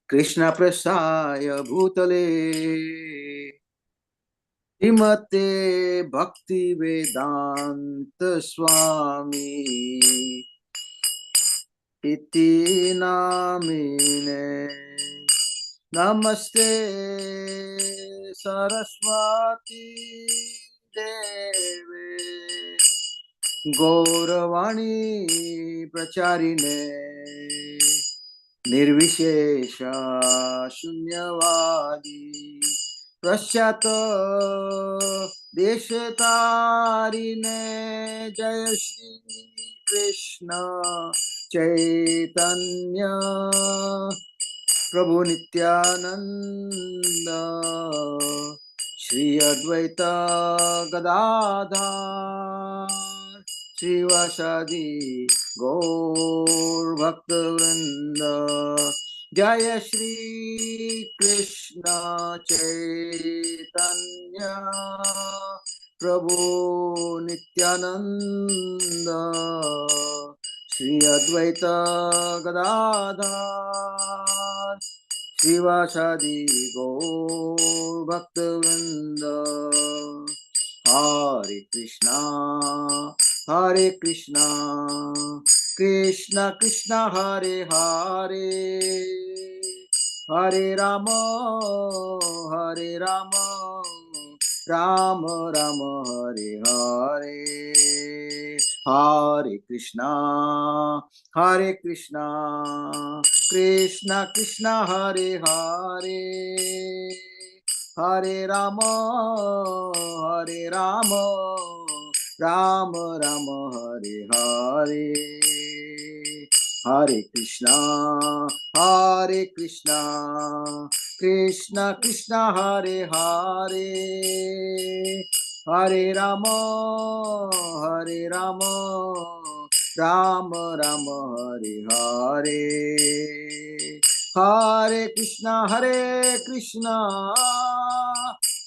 कृष्ण प्रसाय भूतले श्रीमते भक्ति वेदांत स्वामी इति नामिने। नमस्ते सरस्वती देवे गौरवाणी प्रचारिणे निर्विशेष शून्यवादी पश्चात देशतारिणे। जय श्री कृष्ण चैतन्य प्रभु नित्यानंद श्री अद्वैत गदाधर श्रीवासादि गौर भक्त वृंद। जय श्री कृष्ण चैतन्य प्रभु नित्यानंद श्री अद्वैत गदाधर श्रीवासादि गौर भक्त वृंद। हरे कृष्णा कृष्ण कृष्ण हरे हरे हरे राम राम राम हरे हरे। हरे कृष्णा कृष्ण कृष्ण हरे हरे हरे राम राम राम हरे हरे। हरे कृष्णा कृष्ण कृष्ण हरे हरे हरे राम राम राम हरे हरे। हरे कृष्णा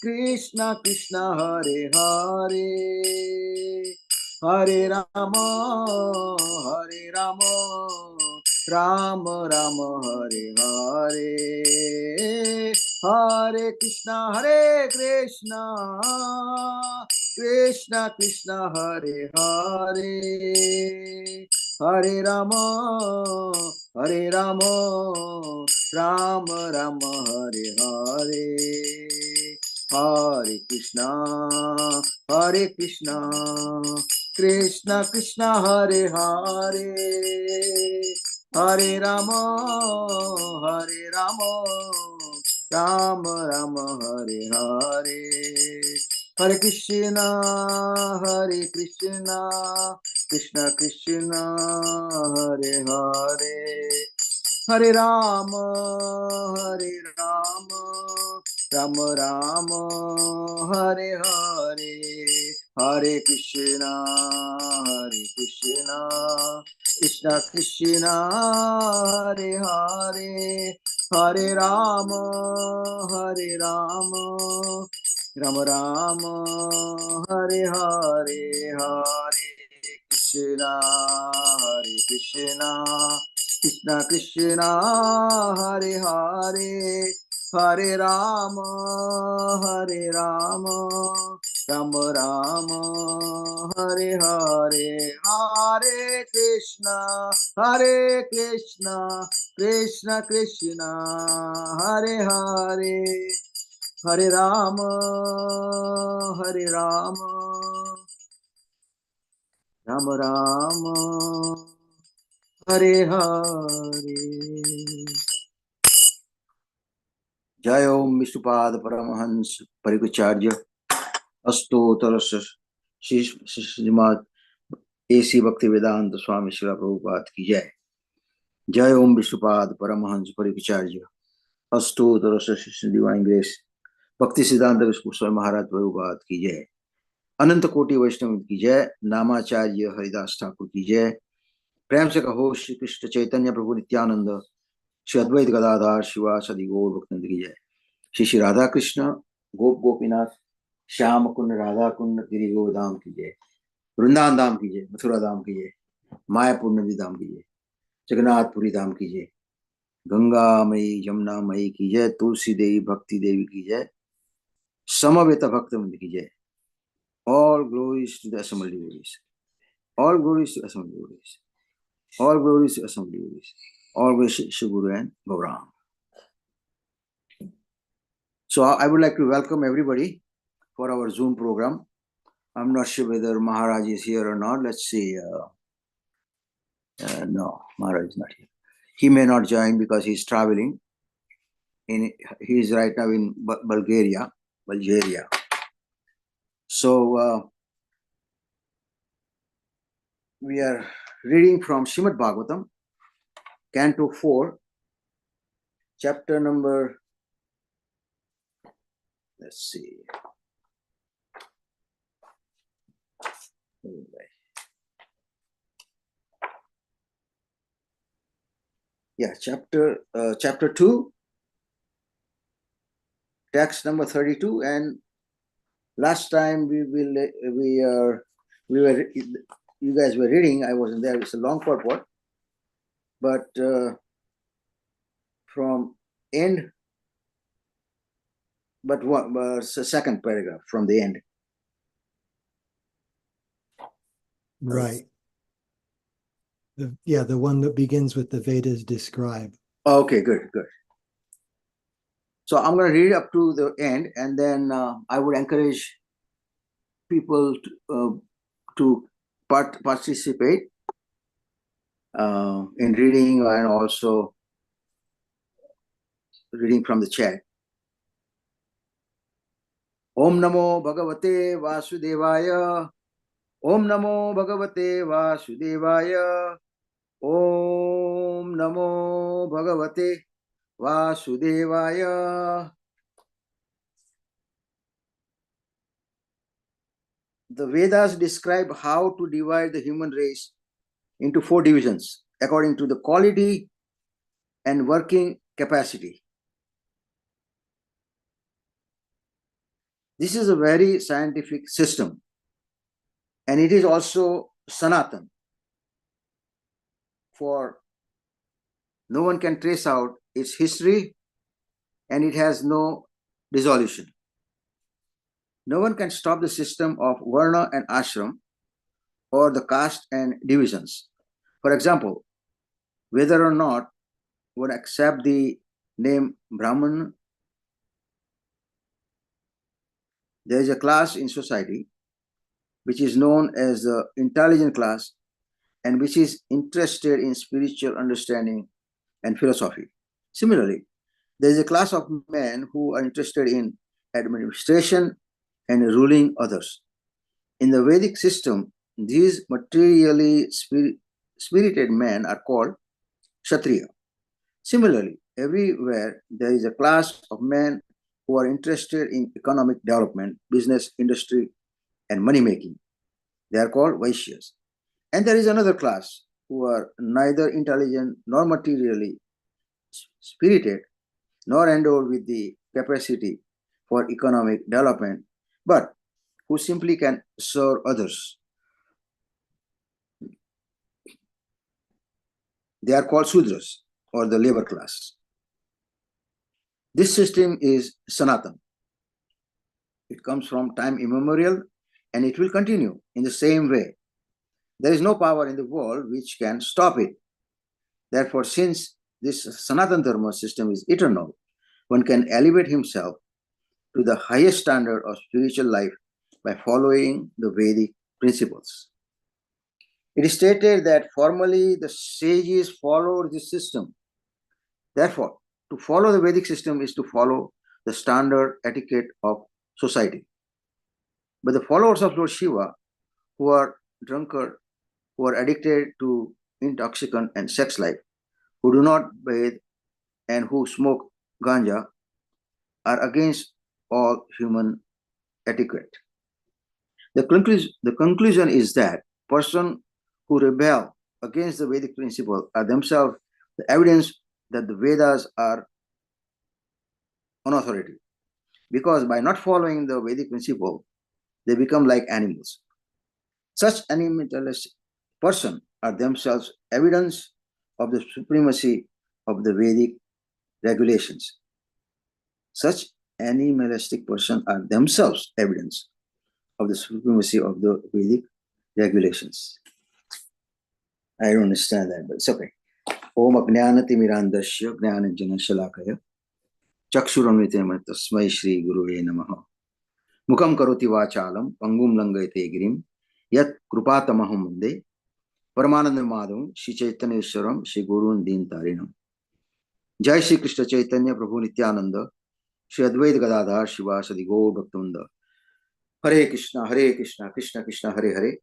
कृष्ण कृष्ण हरे हरे हरे राम राम राम हरे हरे। हरे कृष्णा कृष्ण कृष्ण हरे हरे हरे राम राम राम हरे हरे। हरे कृष्णा कृष्ण कृष्ण हरे हरे हरे राम राम राम हरे हरे। हरे कृष्ण कृष्ण कृष्ण हरे हरे हरे राम राम राम हरे हरे। हरे कृष्ण कृष्ण कृष्ण हरे हरे हरे राम राम राम हरे हरे। हरे कृष्ण कृष्ण कृष्ण हरे हरे हरे राम राम राम हरे हरे। हरे कृष्ण कृष्ण कृष्ण हरे हरे हरे राम राम राम हरे हरे। जय ओम विष्णुपाद परमहंस परिकुचार्य अष्टोत्तर श्रीमद एसी भक्ति वेदांत स्वामी शिला प्रभुपाद की जय। जय ओम विष्णुपाद परमहंस परिकुचार्य अष्टोत्तर डिवाइन ग्रेस भक्ति सिद्धांत विष्णु स्वामी महाराज प्रभुपाद की जय। अनंत कोटि वैष्णव की जय। नामाचार्य हरिदास ठाकुर की जय। प्रेम से कहो श्री कृष्ण चैतन्य प्रभु नित्यानंद श्री अद्वैत गदाधर शिवासादि गौर भक्तवृंद की जय। श्री श्री राधा कृष्ण गोप गोपीनाथ श्याम कुंड राधा कुंड गिरि गोधाम की जय। वृंदावन धाम की जय। मथुरा धाम की जय। मायापुर नदी धाम की जय। जगन्नाथपुरी धाम की जय। Ganga Mayi, Jamna Mayi ki jai, Tulsi Devi, Bhakti Devi ki jai, Samaveta Bhaktavinda ki jai. All glories to the assembled devotees. All glories to assembled devotees. All glories to assembled devotees. All glories to Shri Guru and Gaurang. So I would like to welcome everybody for our Zoom program. I'm not sure whether Maharaj is here or not. Let's see. No, Maharaj is not here. He may not join because he's traveling. He is right now in Bulgaria. So we are reading from Srimad Bhagavatam, Canto 4, chapter number, let's see. Yeah, chapter 2, text number 32, and last time you guys were reading, I wasn't there. It's a long purport, but from end, but one second paragraph from the end. Right. The one that begins with the Vedas describe. Okay, good. So I'm going to read up to the end, and then I would encourage people to participate in reading and also reading from the chat. Om Namo Bhagavate Vasudevaya. Om Namo Bhagavate Vasudevaya. Om Namo Bhagavate Vasudevaya. The Vedas describe how to divide the human race into 4 divisions according to the quality and working capacity. This is a very scientific system, and it is also Sanatan, for no one can trace out its history, and it has no dissolution. No one can stop the system of Varna and Ashram or the caste and divisions. For example, whether or not one accept the name Brahman, there is a class in society which is known as the intelligent class and which is interested in spiritual understanding and philosophy. Similarly, there is a class of men who are interested in administration and ruling others. In the Vedic system, these materially spirited men are called Kshatriya. Similarly, everywhere there is a class of men who are interested in economic development, business, industry, and money making. They are called Vaishyas. And there is another class who are neither intelligent nor materially spirited, nor endowed with the capacity for economic development, but who simply can serve others. They are called Sudras, or the labor class. This system is Sanatan. It comes from time immemorial, and it will continue in the same way. There is no power in the world which can stop it. Therefore, since this Sanatan Dharma system is eternal, one can elevate himself to the highest standard of spiritual life by following the Vedic principles. It is stated that formerly the sages followed this system. Therefore, to follow the Vedic system is to follow the standard etiquette of society. But the followers of Lord Shiva, who are drunkard, who are addicted to intoxicant and sex life, who do not bathe, and who smoke ganja, are against all human etiquette. The conclusion is that persons who rebel against the Vedic principle are themselves the evidence that the Vedas are unauthoritative. Because by not following the Vedic principle, they become like animals. Such animalistic persons are themselves evidence of the supremacy of the Vedic regulations. Such animalistic persons are themselves evidence of the supremacy of the Vedic regulations. I don't understand that, but it's okay. Om Ajnanatimirandasya Jnananjana Shalakaya Chakshuramritam Tasmai Shri Guruve Namaha Mukam Karoti Vachalam Pangum Langayate Girim Yat Krupatamaham Munde Paramananda Madhavam Shri Chaitanya Ishwaram Shri Gurun Din Tarinam Jai Shri Krishna Chaitanya Prabhu Nityananda Shri Advaita Gadadhar Shivasadi Gaur Bhaktavrinda Hare Krishna, Krishna Krishna, Hare Hare,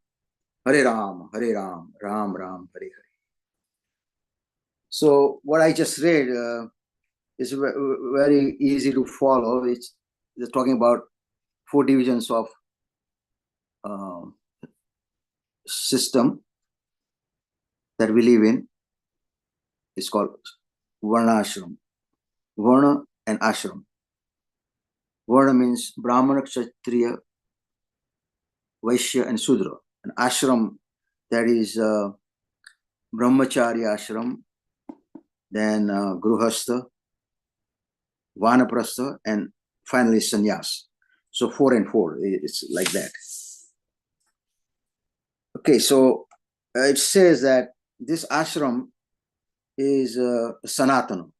Hare Ram, Ram Ram, Hare Hare. So what I just read is very easy to follow. It's talking about 4 divisions of system that we live in. It's called Varna Ashram. Varna and Ashram. Varna means Brahmana, Kshatriya, Vaishya and Sudra. And ashram, that is Brahmacharya ashram, then Gruhastha, Vanaprastha, and finally Sannyas. So 4 and 4, it's like that. Okay, so it says that this ashram is Sanatana.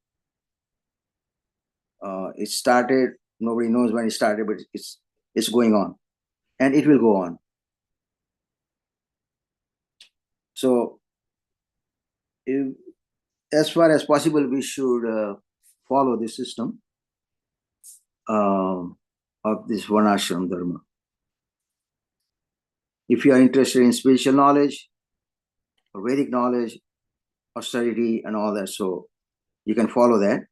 It started, nobody knows when it started, but it's going on. And it will go on. So, as far as possible, we should follow this system of this Varnashram Dharma. If you are interested in spiritual knowledge, or Vedic knowledge, austerity, and all that, so you can follow that.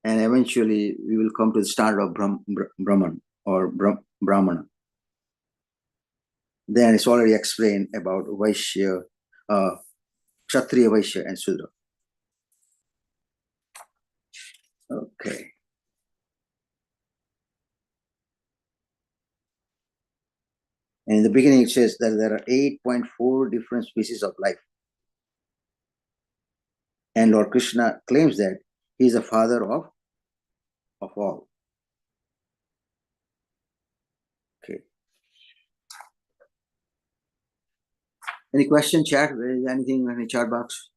And eventually, we will come to the standard of Brahman or Brahmana. Then it's already explained about Vaishya, Kshatriya, Vaishya, and Sudra. Okay. And in the beginning, it says that there are 8.4 different species of life. And Lord Krishna claims that he is the father of all. Okay. Any question, chat? Is anything in the chat box?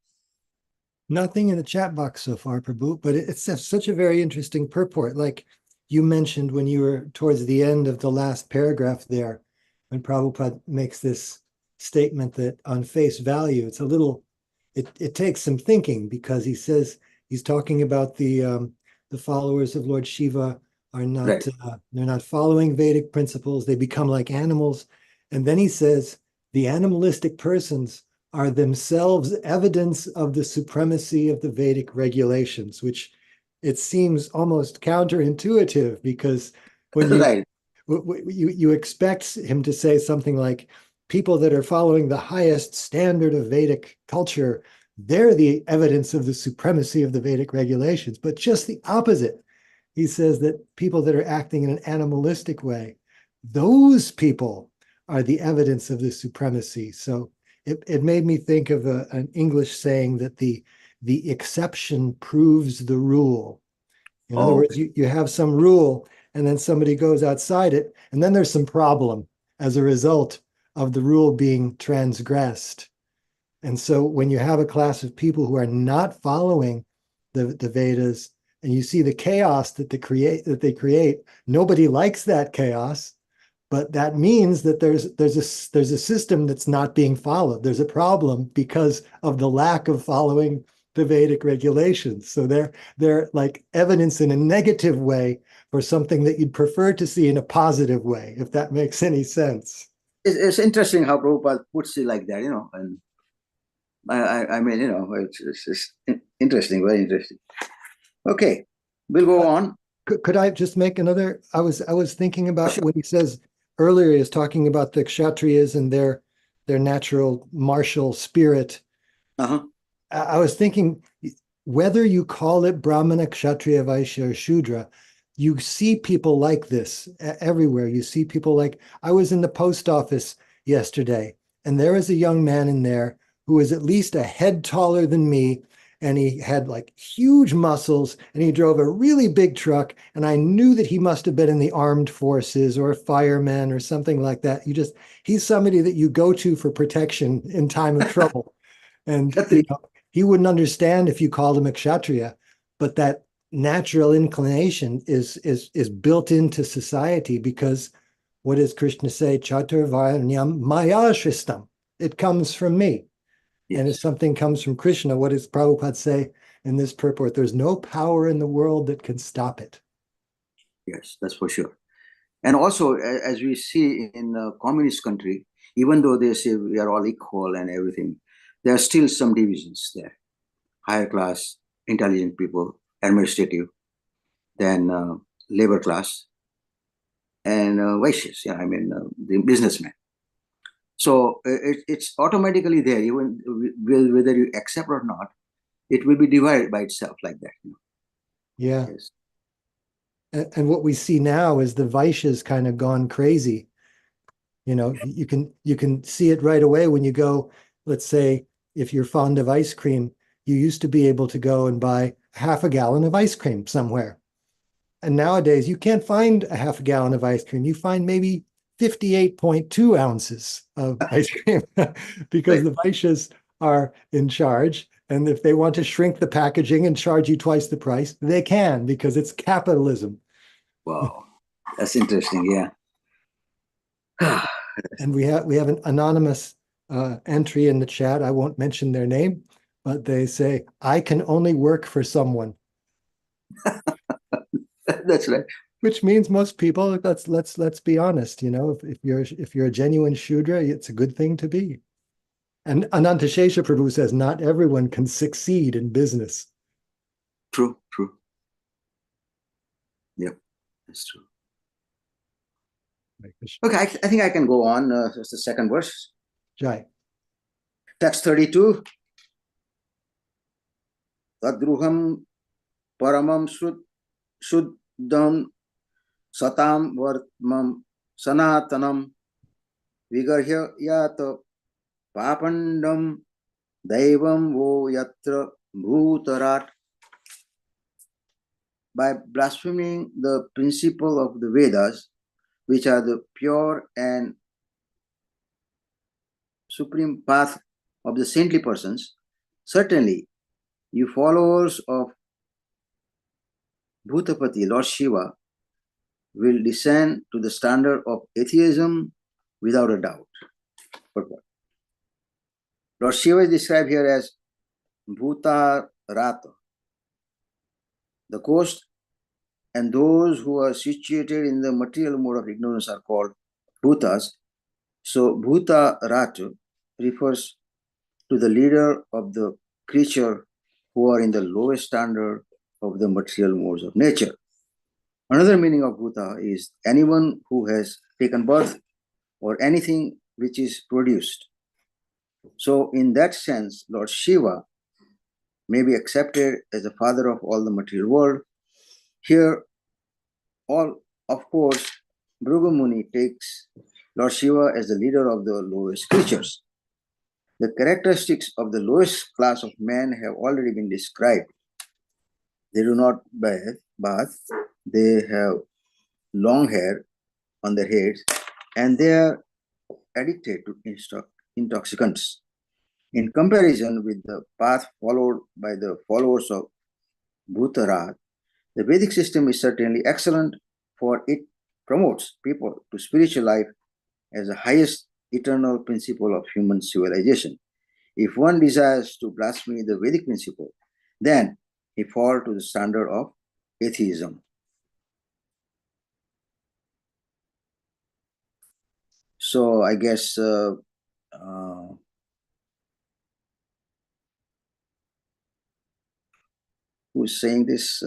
Nothing in the chat box so far, Prabhu, but it's such a very interesting purport. Like you mentioned when you were towards the end of the last paragraph there, when Prabhupada makes this statement that on face value, it's a little, it takes some thinking, because he says he's talking about the followers of Lord Shiva are not, Right. They're not following Vedic principles. They become like animals. And then he says the animalistic persons are themselves evidence of the supremacy of the Vedic regulations, which it seems almost counterintuitive, because when you, Right. you expect him to say something like, people that are following the highest standard of Vedic culture, they're the evidence of the supremacy of the Vedic regulations, but just the opposite. He says that people that are acting in an animalistic way, those people are the evidence of the supremacy. So it made me think of an English saying that the exception proves the rule. In other words, you have some rule, and then somebody goes outside it, and then there's some problem as a result of the rule being transgressed. And so when you have a class of people who are not following the Vedas, and you see the chaos that they create, nobody likes that chaos. But that means that there's a system that's not being followed. There's a problem because of the lack of following the Vedic regulations. So they're like evidence in a negative way for something that you'd prefer to see in a positive way, if that makes any sense. It's interesting how Prabhupada puts it like that, and I mean, it's interesting, very interesting. Okay, we'll go on. Could I just make another? I was thinking about when he says earlier, he was talking about the Kshatriyas and their natural martial spirit. Uh-huh. I was thinking, whether you call it Brahmana, Kshatriya, Vaishya, or Shudra, you see people like this everywhere. You see people like, I was in the post office yesterday, and there is a young man in there who is at least a head taller than me, and he had like huge muscles, and he drove a really big truck, and I knew that he must have been in the armed forces or a fireman or something like that. He's somebody that you go to for protection in time of trouble. And he wouldn't understand if you called him a kshatriya, but that natural inclination is built into society, because what does Krishna say? Chaturvarnyam maya shristam. It comes from me. Yes. And if something comes from Krishna, what does Prabhupada say in this purport? There's no power in the world that can stop it. Yes, that's for sure. And also, as we see in a communist country, even though they say we are all equal and everything, there are still some divisions there. Higher class, intelligent people, administrative, then labor class, and Vaishyas, the businessmen. So it's automatically there, even whether you accept or not, it will be divided by itself like that. Yeah. Yes. And what we see now is the Vaishyas kind of gone crazy. You can see it right away when you go, let's say, if you're fond of ice cream, you used to be able to go and buy half a gallon of ice cream somewhere. And nowadays you can't find a half a gallon of ice cream. You find maybe 58.2 ounces of ice cream because the Vaishyas are in charge. And if they want to shrink the packaging and charge you twice the price, they can, because it's capitalism. Wow, that's interesting. Yeah. And we have an anonymous entry in the chat. I won't mention their name, but they say, "I can only work for someone," That's right. which means most people. Let's be honest. If you're a genuine Shudra, it's a good thing to be. And Ananta Shesha Prabhu says, not everyone can succeed in business. True. Yep, that's true. Okay, I think I can go on. Just the second verse. Jai. Text 32. Tadruham paramam shuddham satam vartmam sanatanam vigarhya yata papandam daivam vo yatra bhutarat. By blaspheming the principle of the Vedas, which are the pure and supreme path of the saintly persons, certainly you followers of Bhutapati, Lord Shiva, will descend to the standard of atheism without a doubt. Lord Shiva is described here as Bhutarata, the ghost, and those who are situated in the material mode of ignorance are called Bhutas. So Bhutarata refers to the leader of the creature who are in the lowest standard of the material modes of nature. Another meaning of Bhuta is anyone who has taken birth or anything which is produced. So in that sense, Lord Shiva may be accepted as the father of all the material world. Here, of course, Bhrigu Muni takes Lord Shiva as the leader of the lowest creatures. The characteristics of the lowest class of men have already been described. They do not bath, they have long hair on their heads, and they are addicted to intoxicants. In comparison with the path followed by the followers of Bhutarat, the Vedic system is certainly excellent, for it promotes people to spiritual life as the highest eternal principle of human civilization. If one desires to blaspheme the Vedic principle, then he falls to the standard of atheism. So I guess who's saying this?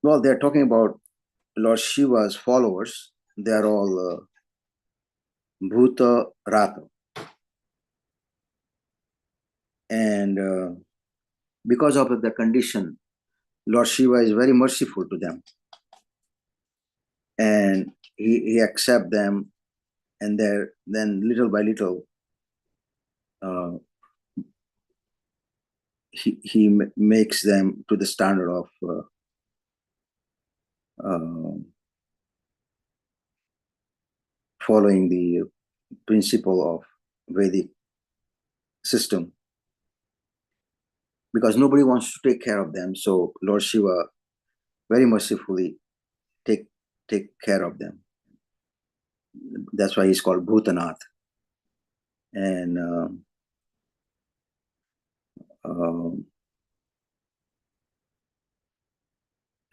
Well, they're talking about Lord Shiva's followers. They are all Bhuta Rata. And because of the condition, Lord Shiva is very merciful to them. And he accepts them and then little by little, he makes them to the standard of following the principle of Vedic system, because nobody wants to take care of them. So Lord Shiva very mercifully take care of them. That's why he's called Bhutanath. And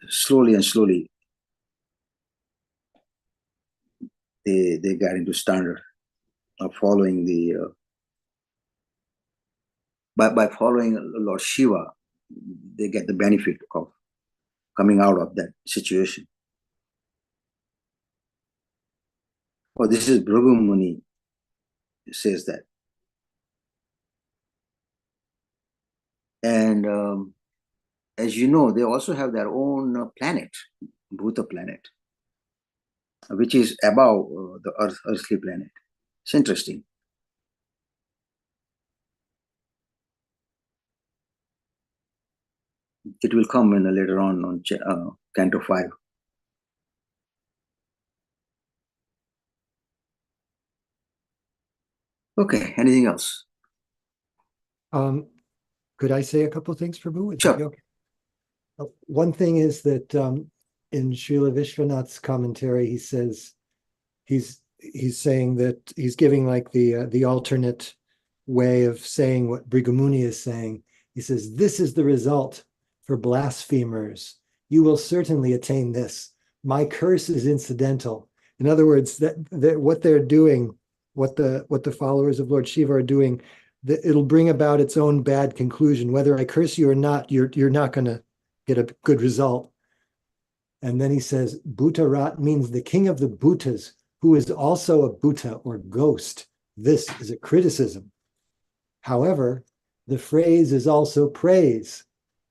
slowly and slowly, they get into standard of following the by following Lord Shiva, they get the benefit of coming out of that situation. Oh, this is Bhrigu Muni says that. And as you know, they also have their own planet, Bhuta planet, which is above the earthly planet. It's interesting. It will come in later on Canto 5. Okay, anything else? Could I say a couple of things, Prabhu? Would that Sure. be okay? One thing is that in Srila Vishwanath's commentary, he says he's saying that he's giving like the alternate way of saying what Bhrigu Muni is saying. He says, this is the result for blasphemers. You will certainly attain this. My curse is incidental. In other words, that what they're doing, what the followers of Lord Shiva are doing, it'll bring about its own bad conclusion. Whether I curse you or not, you're not going to get a good result. And then he says, Bhutarat means the king of the Bhutas, who is also a Bhuta or ghost. This is a criticism. However, the phrase is also praise.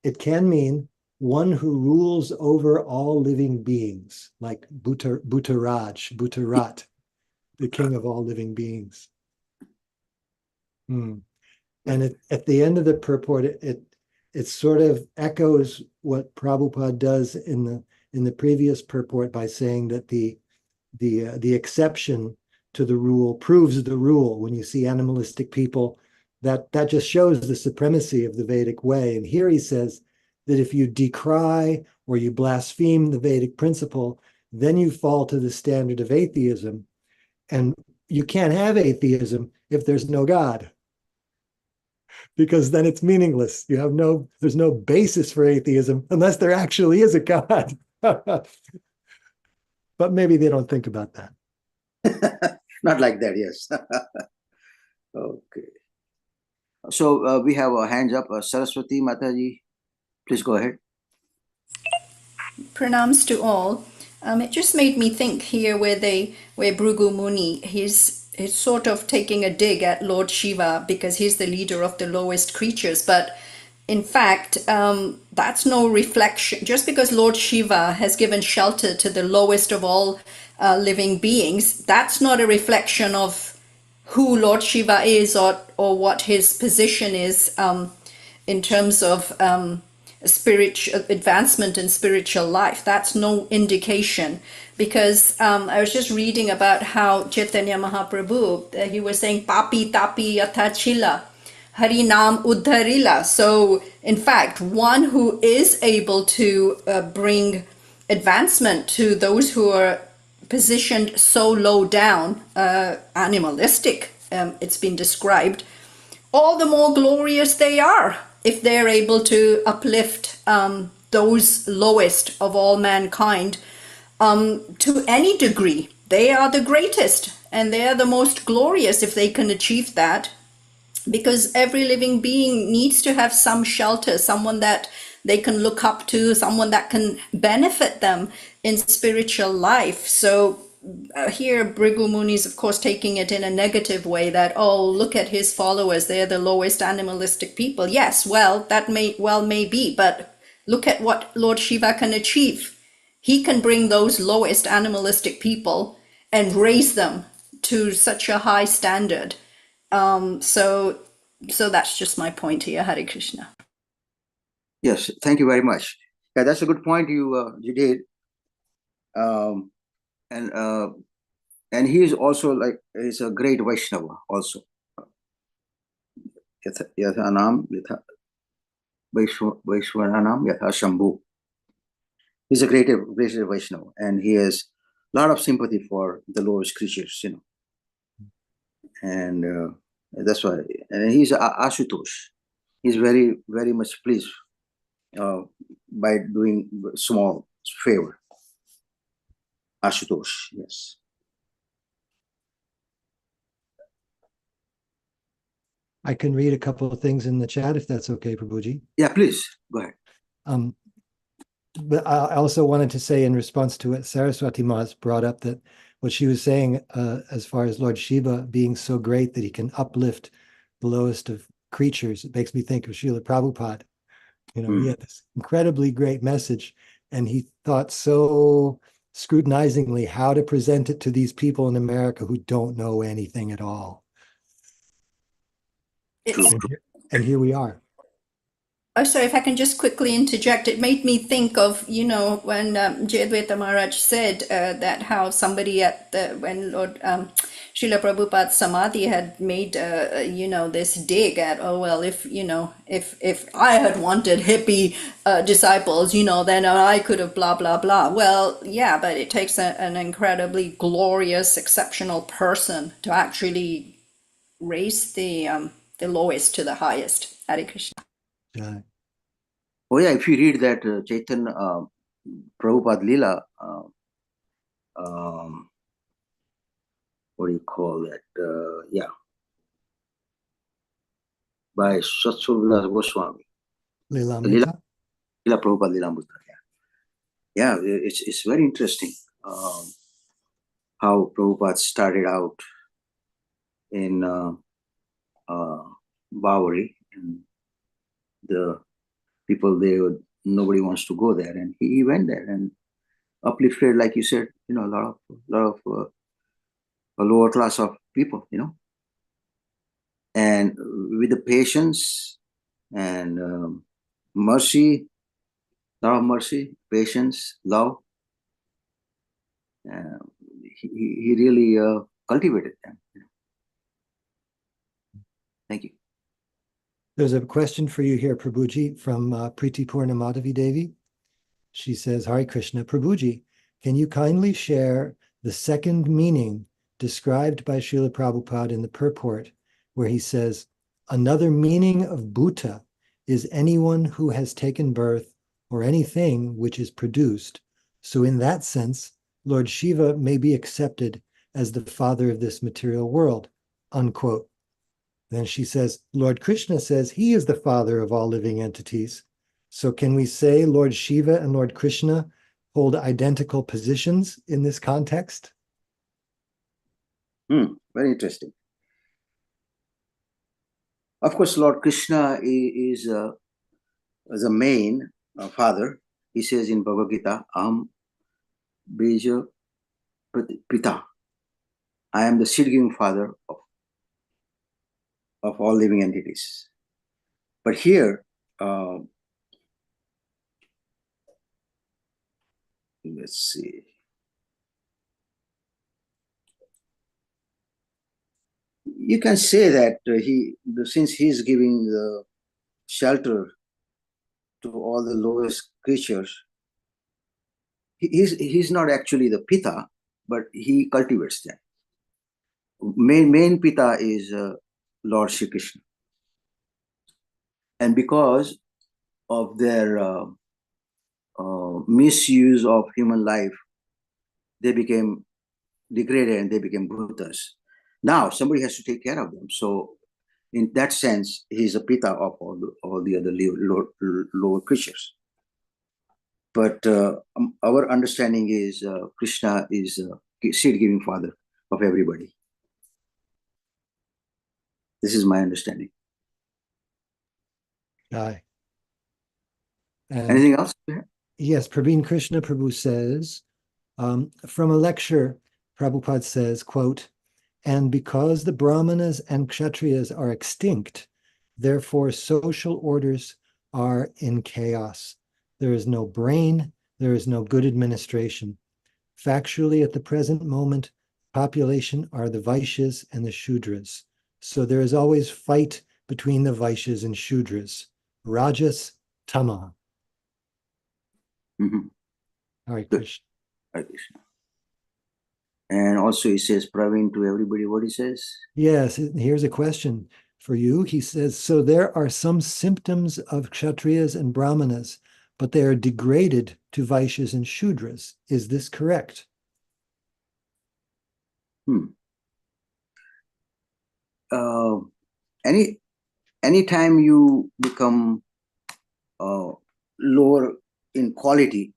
It can mean one who rules over all living beings, like Bhutarat, the king of all living beings. And at the end of the purport, it sort of echoes what Prabhupada does in the previous purport by saying that the exception to the rule proves the rule. When you see animalistic people, that just shows the supremacy of the Vedic way. And here he says that if you decry or you blaspheme the Vedic principle, then you fall to the standard of atheism. And you can't have atheism if there's no God, because then it's meaningless. There's no basis for atheism unless there actually is a God. But maybe they don't think about that. Not like that, yes. Okay. So we have our hands up. Saraswati Mataji, please go ahead. Pranams to all. It just made me think here where Bhrigu Muni, he's sort of taking a dig at Lord Shiva because he's the leader of the lowest creatures. But in fact, that's no reflection. Just because Lord Shiva has given shelter to the lowest of all living beings, that's not a reflection of who Lord Shiva is or what his position is in terms of spiritual advancement in spiritual life. That's no indication, because I was just reading about how Chaitanya Mahaprabhu, he was saying papi tapi yatha chila hari nam uddharila. So in fact, one who is able to bring advancement to those who are positioned so low down, animalistic, it's been described, all the more glorious they are if they're able to uplift those lowest of all mankind to any degree. They are the greatest and they are the most glorious if they can achieve that, because every living being needs to have some shelter, someone that they can look up to, someone that can benefit them in spiritual life. So here Bhrigu Muni is of course taking it in a negative way, that, oh, look at his followers, they're the lowest animalistic people. Yes, well, that may be, but look at what Lord Shiva can achieve. He can bring those lowest animalistic people and raise them to such a high standard. So that's just my point here. Hare Krishna. Yes, thank you very much. Yeah, that's a good point you did. And he is also like, he's a great Vaishnava also. Yathanam yatha Vaishwananam yatha Shambhu. He's a great Vaishnava, and he has a lot of sympathy for the lowest creatures, and that's why. And he's Ashutosh. He's very, very much pleased by doing small favor. Ashutosh, yes. I can read a couple of things in the chat if that's okay, Prabhuji. Yeah, please go ahead. But I also wanted to say in response to what Saraswati Ma's brought up, that what she was saying as far as Lord Shiva being so great that he can uplift the lowest of creatures, it makes me think of Srila Prabhupada. He had this incredibly great message, and he thought so scrutinizingly how to present it to these people in America who don't know anything at all. And here we are. Oh, sorry, if I can just quickly interject, it made me think of, when Jayadvaita Maharaj said that how somebody when Lord Srila Prabhupada's Samadhi had made, this dig at, oh, well, if I had wanted hippie disciples, then I could have blah, blah, blah. Well, yeah, but it takes an incredibly glorious, exceptional person to actually raise the lowest to the highest. Hare Krishna. Oh yeah, if you read that Chaitanya Prabhupada Leela, what do you call that? By Satsuradas Goswami. Leela Prabhupada Leela. Yeah, it's very interesting how Prabhupada started out in Bawari, and the people there, nobody wants to go there, and he went there and uplifted, like you said, a lot of a lower class of people, and with the patience and mercy, lot of mercy, patience, love. He really cultivated them. Thank you. There's a question for you here, Prabhuji, from Priti Purnamadavi Devi. She says, Hare Krishna, Prabhuji, can you kindly share the second meaning described by Srila Prabhupada in the purport, where he says, another meaning of Bhuta is anyone who has taken birth or anything which is produced. So in that sense, Lord Shiva may be accepted as the father of this material world, unquote. Then she says, Lord Krishna says he is the father of all living entities. So can we say Lord Shiva and Lord Krishna hold identical positions in this context? Very interesting. Of course, Lord Krishna is the main father. He says in Bhagavad Gita, Aham Bija Pita. I am the seed-giving father of all living entities. But here, let's see. You can say that since he's giving the shelter to all the lowest creatures, he's not actually the Pita, but he cultivates them. Main Pita is Lord Shri Krishna. And because of their misuse of human life, they became degraded and they became bhutas. Now somebody has to take care of them. So in that sense, he's a Pita of all the other lower creatures. But our understanding is Krishna is seed-giving father of everybody. This is my understanding. Aye. Anything else? Yes, Praveen Krishna Prabhu says, from a lecture, Prabhupada says, quote, And because the Brahmanas and Kshatriyas are extinct, therefore social orders are in chaos. There is no brain, there is no good administration. Factually, at the present moment, population are the Vaishyas and the Shudras. So there is always fight between the Vaishyas and Shudras. Rajas, Tama. Mhm. Hare Good. Krishna. Hare Krishna. And also he says, Praveen to everybody, what he says? Yes, here's a question for you. He says, so there are some symptoms of Kshatriyas and Brahmanas, but they are degraded to Vaishyas and Shudras. Is this correct? Anytime you become lower in quality,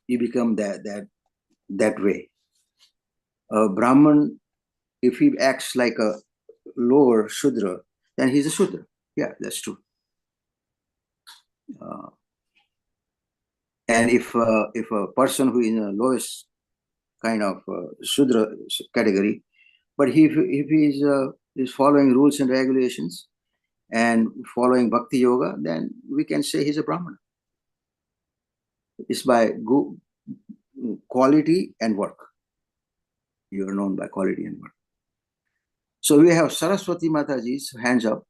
you become that way. Brahman, if he acts like a lower Shudra, then he's a Shudra. Yeah, that's true. And if a person who is in the lowest kind of Shudra category, but if he is following rules and regulations and following Bhakti Yoga, then we can say he's a Brahmana. It's by quality and work. You are known by quality and work. So we have Saraswati Mataji's hands up.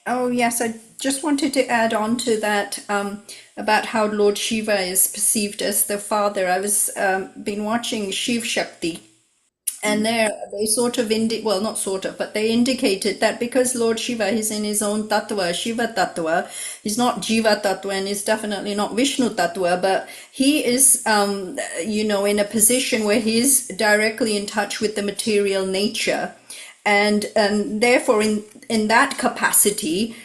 Oh, yes, I just wanted to add on to that about how Lord Shiva is perceived as the father. I was been watching Shiv Shakti, and there they sort of well, not sort of, but they indicated that because Lord Shiva is in his own tattva, Shiva tattva, he's not Jiva tattva and he's definitely not Vishnu tattva, but he is, in a position where he's directly in touch with the material nature. And therefore, in that capacity,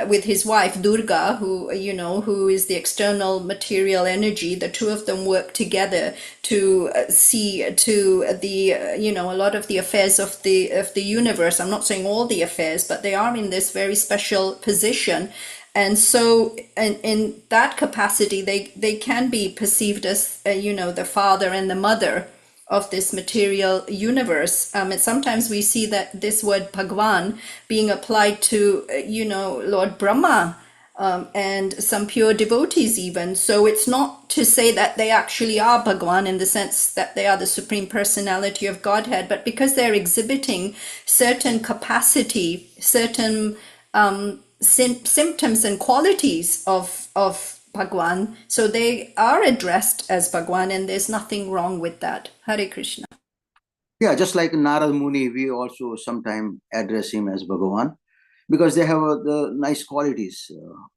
with his wife Durga, who is the external material energy, the two of them work together to see to the a lot of the affairs of the universe. I'm not saying all the affairs, but they are in this very special position. And so in that capacity, they can be perceived as the father and the mother of this material universe. And sometimes we see that this word Bhagwan being applied to, Lord Brahma, and some pure devotees even. So it's not to say that they actually are Bhagwan in the sense that they are the Supreme Personality of Godhead, but because they're exhibiting certain capacity, certain symptoms and qualities of Bhagwan, so they are addressed as Bhagwan, and there's nothing wrong with that. Hare Krishna. Yeah, just like Narad Muni, we also sometimes address him as Bhagavan because they have the nice qualities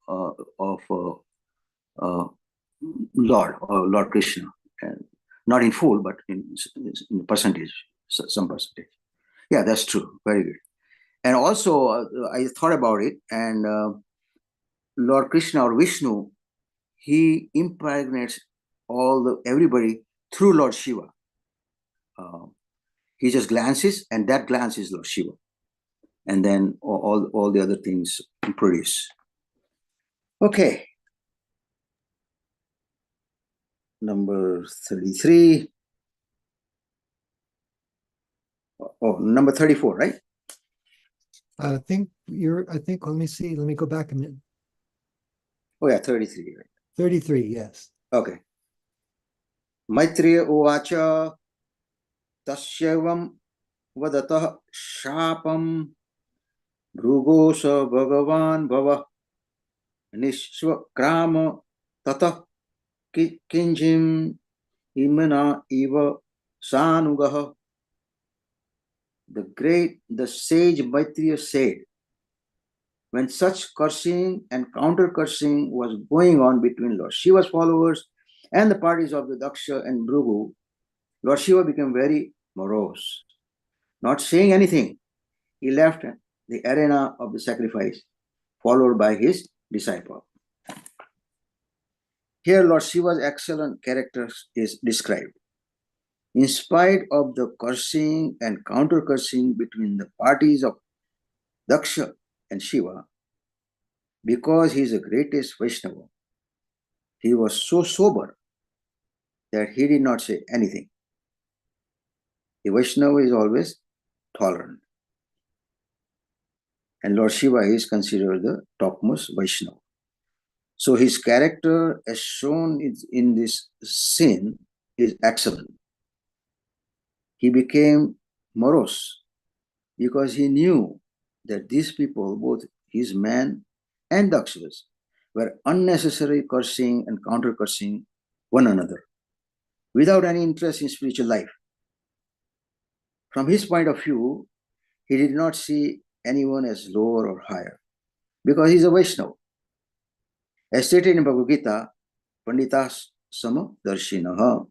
of Lord Krishna, and not in full, but in percentage, some percentage. Yeah, that's true. Very good. And also, I thought about it, and Lord Krishna or Vishnu, he impregnates everybody through Lord Shiva. He just glances, and that glance is Lord Shiva, and then all the other things produce. Okay, number 33. Oh, number 34, right? I think let me see, let me go back a minute. Oh yeah, 33, right? 33, yes. Okay. Maitreya uvacha tasyavam vadatah shapam bhrugosha bhagavan bhava nishvakrama tatah kinjim imana iva sanugaha. The sage Maitreya said, when such cursing and counter cursing was going on between Lord Shiva's followers and the parties of the Daksha and Bhrigu, Lord Shiva became very morose. Not saying anything, he left the arena of the sacrifice, followed by his disciple. Here, Lord Shiva's excellent character is described. In spite of the cursing and counter cursing between the parties of Daksha and Shiva, because he is the greatest Vaishnava, he was so sober that he did not say anything. A Vaishnava is always tolerant. And Lord Shiva is considered the topmost Vaishnava. So his character, as shown in this scene, is excellent. He became morose because he knew that these people, both his men and Daksharas, were unnecessarily cursing and counter-cursing one another without any interest in spiritual life. From his point of view, he did not see anyone as lower or higher because he's a Vaishnava. As stated in Bhagavad Gita, Panditas Sama Darshinaha.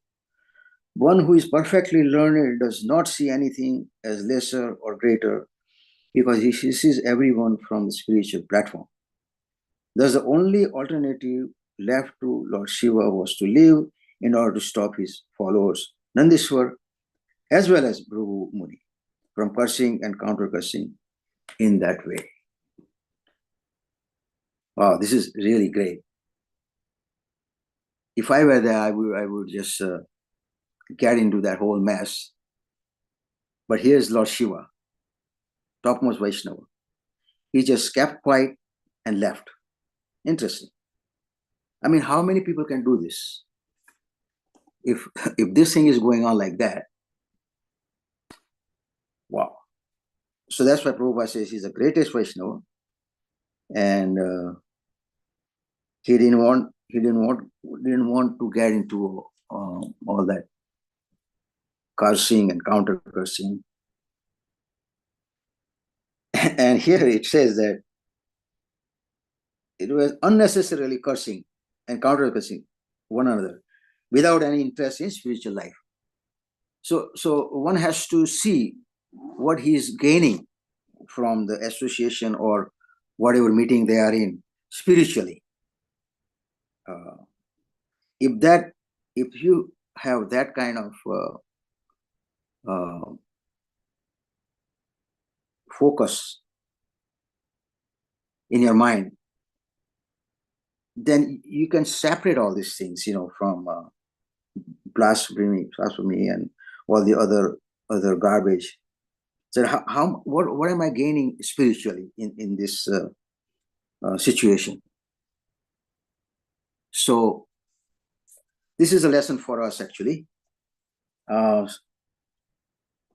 One who is perfectly learned does not see anything as lesser or greater because he sees everyone from the spiritual platform. Thus, the only alternative left to Lord Shiva was to live in order to stop his followers, Nandishwar, as well as Bhrigu Muni, from cursing and counter-cursing in that way. Wow, this is really great. If I were there, I would just get into that whole mess. But here's Lord Shiva, topmost Vaishnava. He just kept quiet and left. Interesting. I mean, how many people can do this? If this thing is going on like that, wow. So that's why Prabhupada says he's the greatest Vaishnava, and he didn't want to get into all that cursing and counter cursing. And here it says that it was unnecessarily cursing and counter cursing one another without any interest in spiritual life. So one has to see what he is gaining from the association or whatever meeting they are in spiritually. If you have that kind of focus in your mind, then you can separate all these things, from blasphemy and all the other garbage. So what am I gaining spiritually in this situation? So this is a lesson for us actually.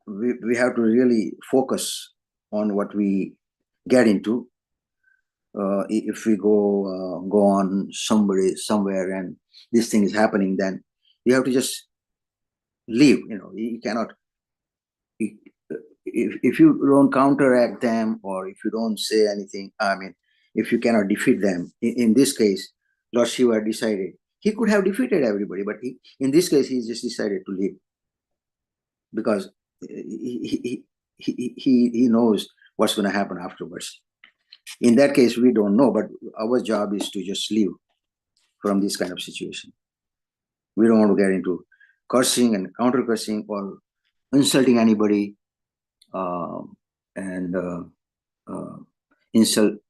We have to really focus on what we get into. If we go on somewhere and this thing is happening, then you have to just leave. You cannot. If you don't counteract them or if you don't say anything, I mean, if you cannot defeat them, in this case, Lord Shiva decided he could have defeated everybody, but in this case, he just decided to leave because he knows what's going to happen afterwards. In that case, we don't know, but our job is to just leave from this kind of situation. We don't want to get into cursing and counter cursing or insulting anybody insult.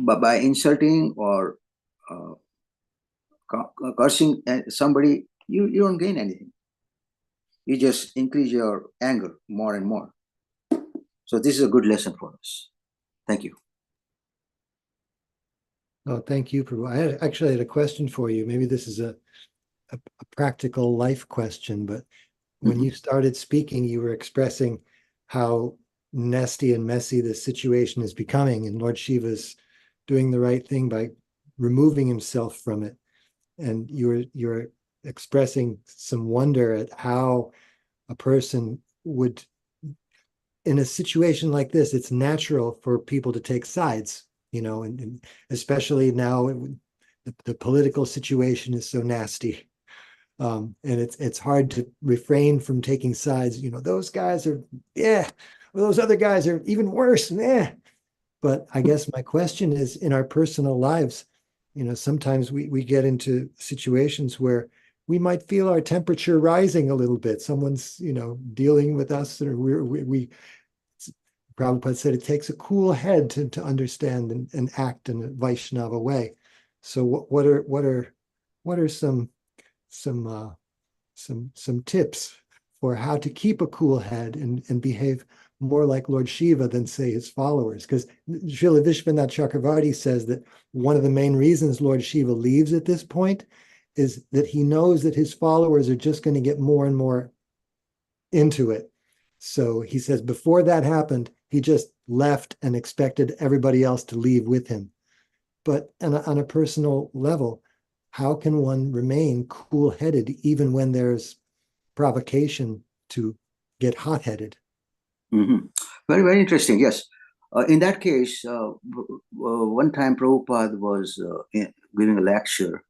But by insulting or cursing somebody, you don't gain anything. You just increase your anger more and more. So this is a good lesson for us. Thank you. Oh, thank you, Prabhu. I actually had a question for you. Maybe this is a practical life question, but when you started speaking, you were expressing how nasty and messy this situation is becoming, and Lord Shiva's doing the right thing by removing himself from it. And you're expressing some wonder at how a person would, in a situation like this, it's natural for people to take sides, and especially now the political situation is so nasty. And it's hard to refrain from taking sides. Those guys are, well, those other guys are even worse. But I guess my question is, in our personal lives, sometimes we get into situations where we might feel our temperature rising a little bit. Someone's, dealing with us, or Prabhupada said it takes a cool head to understand and act in a Vaishnava way. So what are some tips for how to keep a cool head and behave more like Lord Shiva than, say, his followers. Because Srila Vishwanath Chakravarti says that one of the main reasons Lord Shiva leaves at this point is that he knows that his followers are just going to get more and more into it. So he says before that happened, he just left and expected everybody else to leave with him. But on a personal level, how can one remain cool-headed even when there's provocation to get hot-headed? Mm-hmm. Very, very interesting. Yes. In that case, one time Prabhupada was giving a lecture,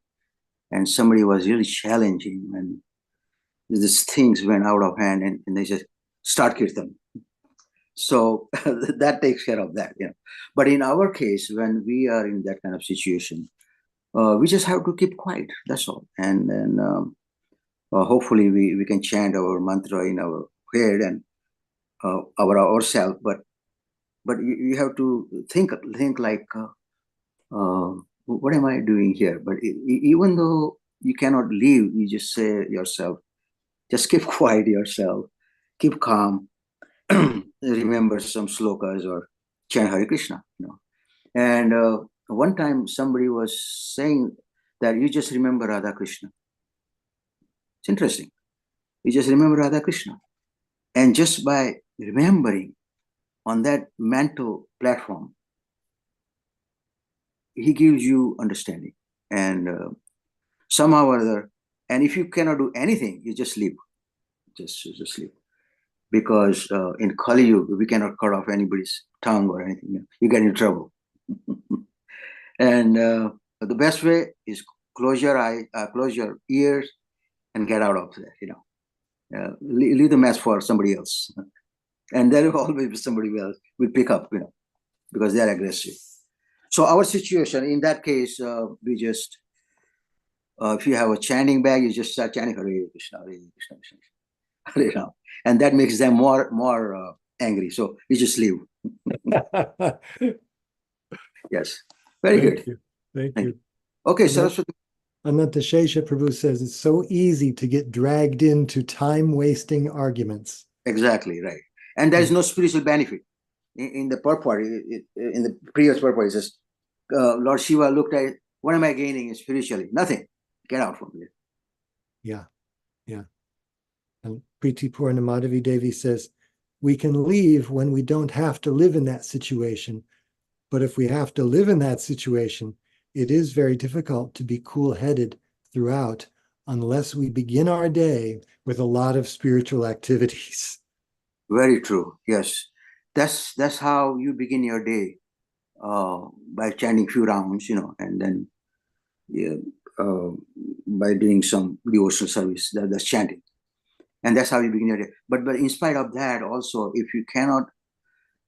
and somebody was really challenging, and these things went out of hand, and they said, start kirtan. So that takes care of that. But in our case, when we are in that kind of situation, we just have to keep quiet. That's all. And then hopefully we can chant our mantra in our head and ourselves. But you have to think like, what am I doing here? But even though you cannot leave, you just say yourself, just keep quiet yourself, keep calm, remember some slokas or chant Hare Krishna. And one time somebody was saying that you just remember Radha Krishna. It's interesting. You just remember Radha Krishna. And just by remembering on that mental platform, he gives you understanding. And somehow or other, and if you cannot do anything, you just sleep. Just sleep. Because in Kali Yuga, we cannot cut off anybody's tongue or anything. You get in trouble. And the best way is close your eyes, close your ears, and get out of there. Leave the mess for somebody else, and there will always be somebody else will pick up. Because they are aggressive. So our situation in that case, we just if you have a chanting bag, you just start chanting Hare Krishna, Hare Krishna, Krishna, Hare Ram, and that makes them more angry. So you just leave. Yes, very good. Thank you. Okay, Saraswati. Ananta Shesha Prabhu says it's so easy to get dragged into time-wasting arguments. Exactly, right. And there is no spiritual benefit. In the purport, in the previous purport, it says, Lord Shiva looked at it, what am I gaining spiritually? Nothing. Get out from here. Yeah. And Priti Purnamadavi Devi says, we can leave when we don't have to live in that situation. But if we have to live in that situation, it is very difficult to be cool-headed throughout unless we begin our day with a lot of spiritual activities. Very true. Yes. That's how you begin your day, by chanting few rounds, and then by doing some devotional service, that's chanting. And that's how you begin your day. But in spite of that, also, if you cannot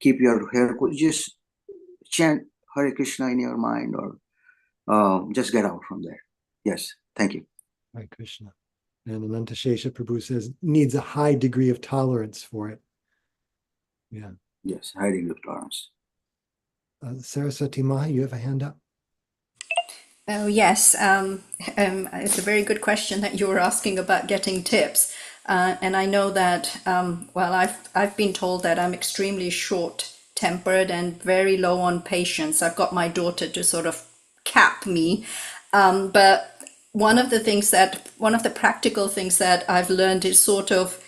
keep your hair cool, just chant Hare Krishna in your mind, or just get out from there. Yes, thank you. Hare Krishna. And Ananta Shesha Prabhu says, needs a high degree of tolerance for it. Yeah. Yes, high degree of tolerance. Saraswati Maha, you have a hand up? Oh, yes. It's a very good question that you were asking about getting tips. And I know that, I've been told that I'm extremely short-tempered and very low on patience. I've got my daughter to sort of cap me. But one of the practical things that I've learned is sort of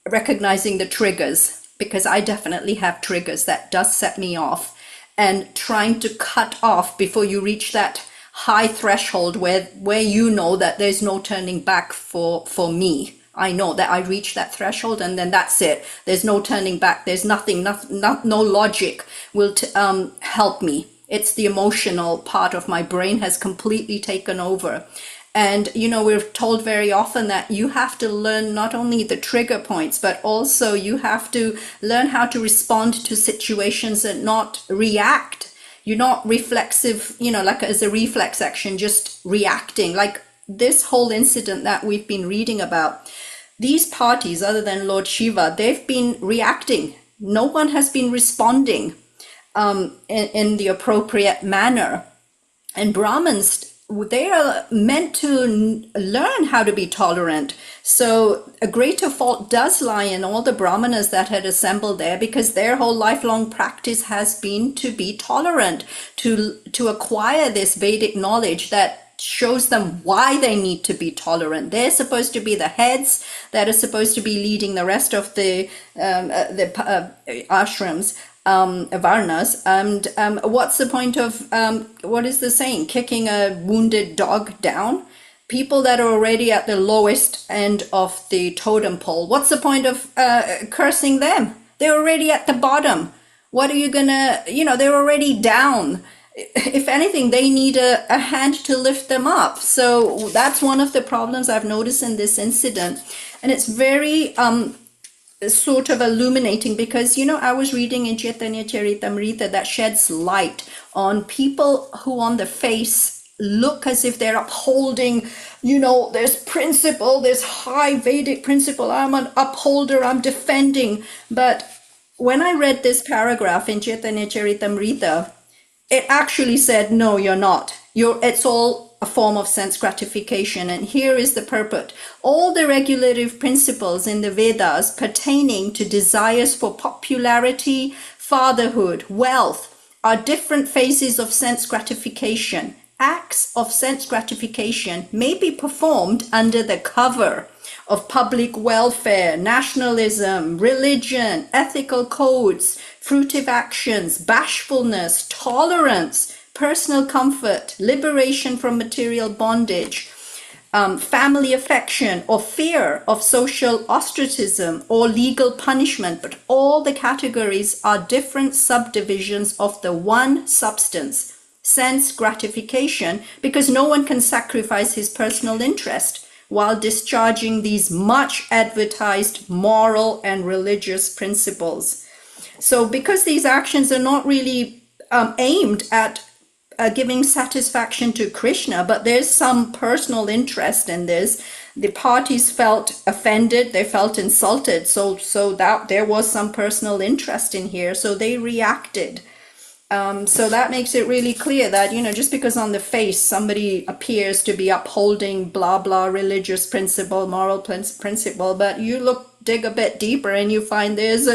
recognizing the triggers, because I definitely have triggers that does set me off, and trying to cut off before you reach that high threshold where you know that there's no turning back for me. I know that I reach that threshold and then that's it. There's no turning back. There's nothing, no logic will help me. It's the emotional part of my brain has completely taken over. And, we're told very often that you have to learn not only the trigger points, but also you have to learn how to respond to situations and not react. You're not reflexive, like as a reflex action, just reacting. Like this whole incident that we've been reading about, these parties, other than Lord Shiva, they've been reacting. No one has been responding in the appropriate manner. And Brahmins they are meant to learn how to be tolerant. So a greater fault does lie in all the brahmanas that had assembled there, because their whole lifelong practice has been to be tolerant, to acquire this Vedic knowledge that shows them why they need to be tolerant. They're supposed to be the heads that are supposed to be leading the rest of the ashrams, varnas. And what's the point of, what is the saying, kicking a wounded dog down? People that are already at the lowest end of the totem pole, what's the point of cursing them? They're already at the bottom. What are you gonna, they're already down. If anything, they need a hand to lift them up. So that's one of the problems I've noticed in this incident. And it's very sort of illuminating, because I was reading in Caitanya-caritamrta that sheds light on people who on the face look as if they're upholding, there's principle, there's high Vedic principle, I'm an upholder, I'm defending. But when I read this paragraph in Caitanya-caritamrta, it actually said, no, you're not. It's all a form of sense gratification. And here is the purport. All the regulative principles in the Vedas pertaining to desires for popularity, fatherhood, wealth, are different phases of sense gratification. Acts of sense gratification may be performed under the cover of public welfare, nationalism, religion, ethical codes, fruitive actions, bashfulness, tolerance, personal comfort, liberation from material bondage, family affection, or fear of social ostracism or legal punishment. But all the categories are different subdivisions of the one substance, sense gratification, because no one can sacrifice his personal interest while discharging these much advertised moral and religious principles. So because these actions are not really aimed at giving satisfaction to Krishna, but there's some personal interest in this, the parties felt offended, they felt insulted, so that there was some personal interest in here, so they reacted. So that makes it really clear that, just because on the face somebody appears to be upholding blah, blah, religious principle, moral principle, but you dig a bit deeper and you find there's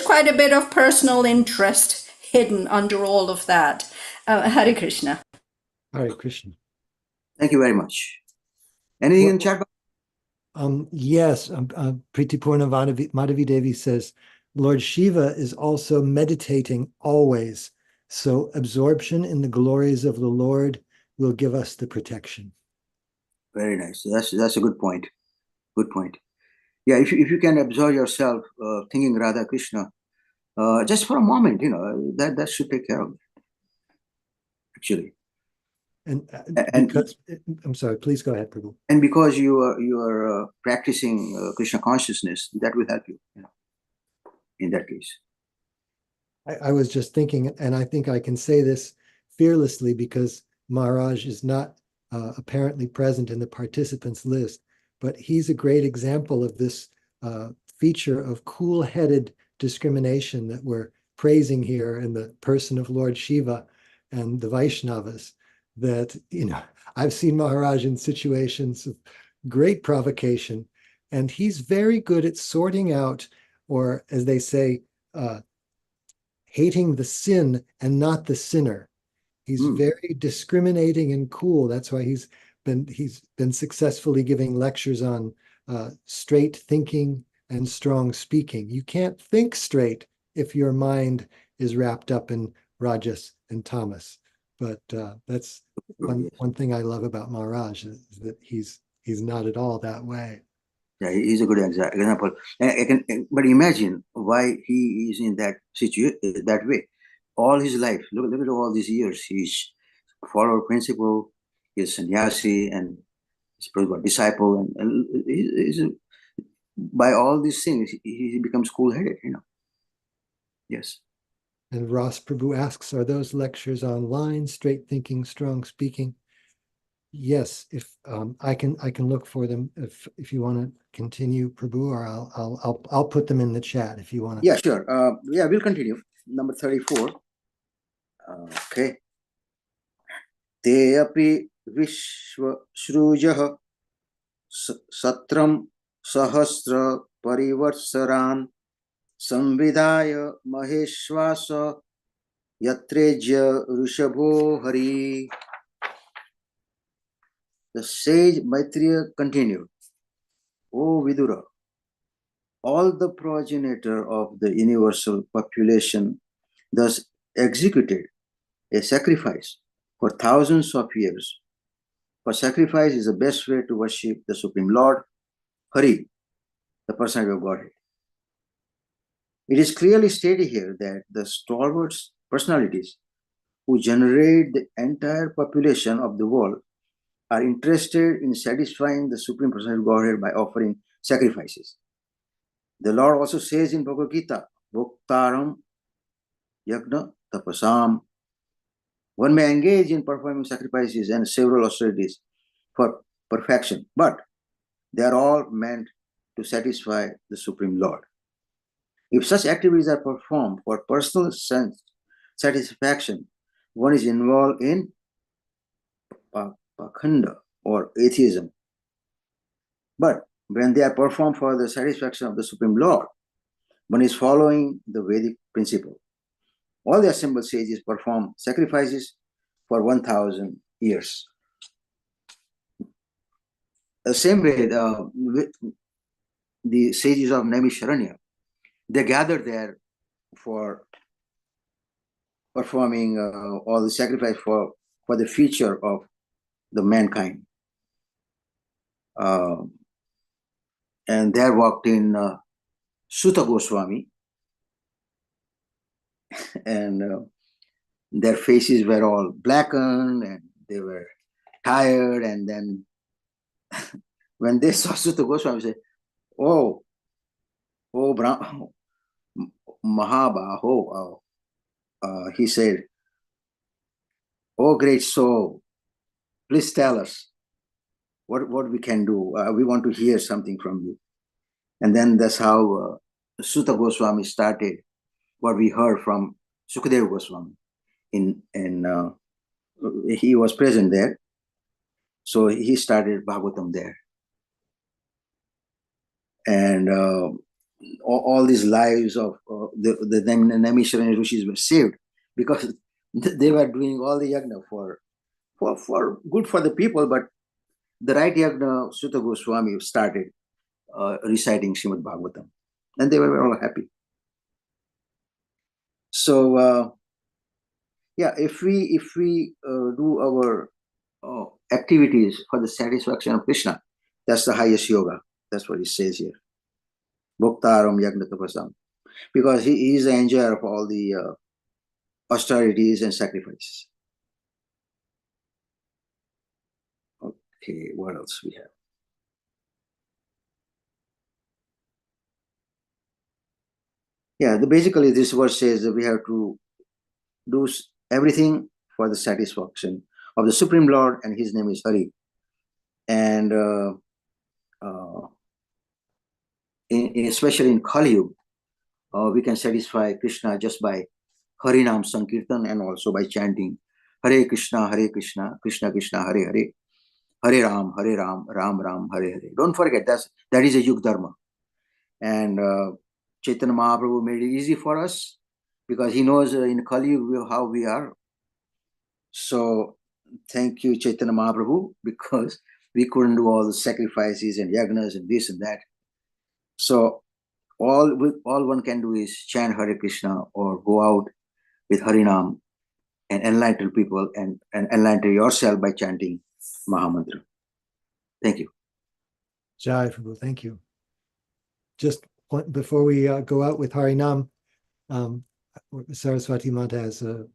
quite a bit of personal interest hidden under all of that. Hare Krishna. Hare Krishna. Thank you very much. Anything in chat? Yes, Pritipurna Madhavi Devi says, Lord Shiva is also meditating always. So absorption in the glories of the Lord will give us the protection. Very nice. That's a good point. Good point. Yeah, if you can absorb yourself thinking Radha Krishna, just for a moment, that should take care of it. Actually. And because, I'm sorry, please go ahead, Prabhu. And because you are practicing Krishna consciousness, that will help you, in that case. I was just thinking, and I think I can say this fearlessly because Maharaj is not apparently present in the participants list, but he's a great example of this feature of cool-headed discrimination that we're praising here in the person of Lord Shiva and the Vaishnavas. That, I've seen Maharaj in situations of great provocation, and he's very good at sorting out, or as they say, hating the sin and not the sinner. He's very discriminating and cool. That's why he's been successfully giving lectures on straight thinking and strong speaking. You can't think straight if your mind is wrapped up in rajas and tamas. But that's one thing I love about Maharaj, is that he's not at all that way. Yeah, he's a good example. But imagine why he is in that situation, that way. All his life, look at all these years. He's followed principle, he's sannyasi, and he's a disciple, and he's, by all these things, he becomes cool-headed, Yes. And Ross Prabhu asks, are those lectures online, straight thinking, strong speaking? Yes, if I can look for them if you want to continue, Prabhu, or I'll put them in the chat if you want to. Yeah, sure. Yeah, we'll continue. Number 34. Okay. Te api Vishwashrujah Satram Sahasra Parivarsaran Samvidaya Maheshwasa Yatreja Rishabho Hari. The sage Maitreya continued, O Vidura, all the progenitor of the universal population thus executed a sacrifice for thousands of years. For sacrifice is the best way to worship the Supreme Lord, Hari, the personality of Godhead. It is clearly stated here that the stalwart personalities who generate the entire population of the world are interested in satisfying the Supreme Personality of Godhead by offering sacrifices. The Lord also says in Bhagavad Gita, Bhoktaram Yagna Tapasam. One may engage in performing sacrifices and several austerities for perfection, but they are all meant to satisfy the Supreme Lord. If such activities are performed for personal sense satisfaction, one is involved in pakhanda or atheism. But when they are performed for the satisfaction of the Supreme Lord, one is following the Vedic principle. All the assembled sages perform sacrifices for 1,000 years. The same way, the sages of Naimisharanya, they gather there for performing all the sacrifice for the future of the mankind. And there walked in Sutta Goswami, and their faces were all blackened and they were tired. And then when they saw Sutta Goswami, said, "Oh, Mahabaho," he said, "Oh, great soul, please tell us what we can do. We want to hear something from you." And then that's how Sutta Goswami started what we heard from Sukadeva Goswami. He was present there, so he started Bhagavatam there. And all these lives of the Naimisharanya Rishis were saved because they were doing all the yagna for good for the people, but the right yagna, Sutta Goswami started reciting Srimad Bhagavatam, and they were all happy. So yeah, if we do our activities for the satisfaction of Krishna, that's the highest yoga. That's what he says here. Bhoktaram Yagna Tapasam. Because he is the enjoyer of all the austerities and sacrifices. Okay, what else we have? Yeah, basically this verse says that we have to do everything for the satisfaction of the Supreme Lord, and his name is Hari. And especially in Kali Yuga, we can satisfy Krishna just by Harinam Sankirtan and also by chanting Hare Krishna, Krishna Krishna, Hare Hare, Hare Ram, Ram Ram, Hare Hare. Don't forget that is a Yug Dharma. And Chaitanya Mahaprabhu made it easy for us because he knows in Kali Yuga how we are. So thank you, Chaitanya Mahaprabhu, because we couldn't do all the sacrifices and yagnas and this and that. So all one can do is chant Hare Krishna or go out with Harinam and enlighten people and enlighten yourself by chanting Mahamantra. Thank you. Jai Prabhu, thank you. Just before we go out with Harinam, Saraswati Mata has a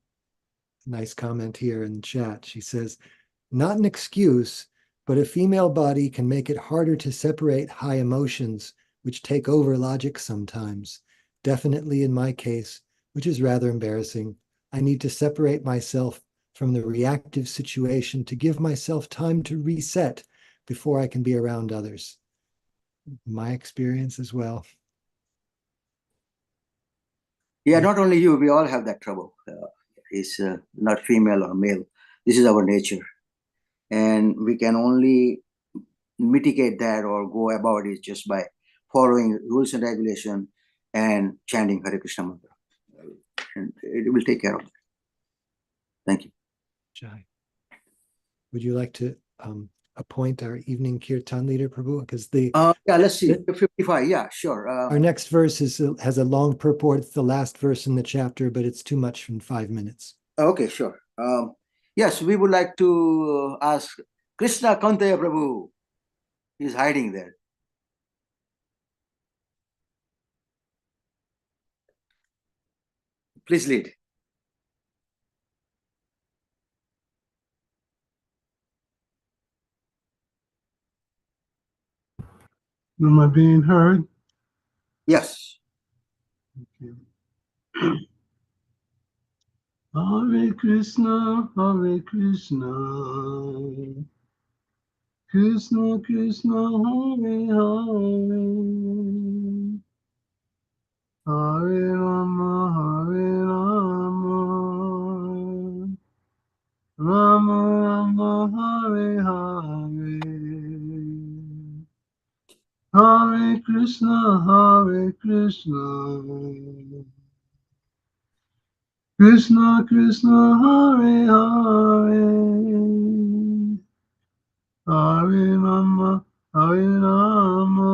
nice comment here in chat. She says, not an excuse, but a female body can make it harder to separate high emotions, which take over logic sometimes. Definitely in my case, which is rather embarrassing, I need to separate myself from the reactive situation to give myself time to reset before I can be around others. My experience as well. Yeah, not only you, we all have that trouble. It's not female or male. This is our nature. and we can only mitigate that or go about it just by following rules and regulation and chanting Hare Krishna mantra. And it will take care of it. Thank you. Jai. Would you like to appoint our evening kirtan leader, Prabhu? Because yeah, let's see. 55. Yeah, sure. our next verse has a long purport. It's the last verse in the chapter, but it's too much in 5 minutes. Okay, sure. Yes, we would like to ask Krishna Kantaya Prabhu. He's hiding there. Please lead. Am I being heard? Yes. Okay. Hare Krishna, Hare Krishna, Krishna Krishna, Hare Hare, Hare Rama, Hare Rama, Rama Rama, Hare Hare, Hare Krishna, Hare Krishna, Krishna Krishna, Hare Hare, Hare Rama, Hare Rama,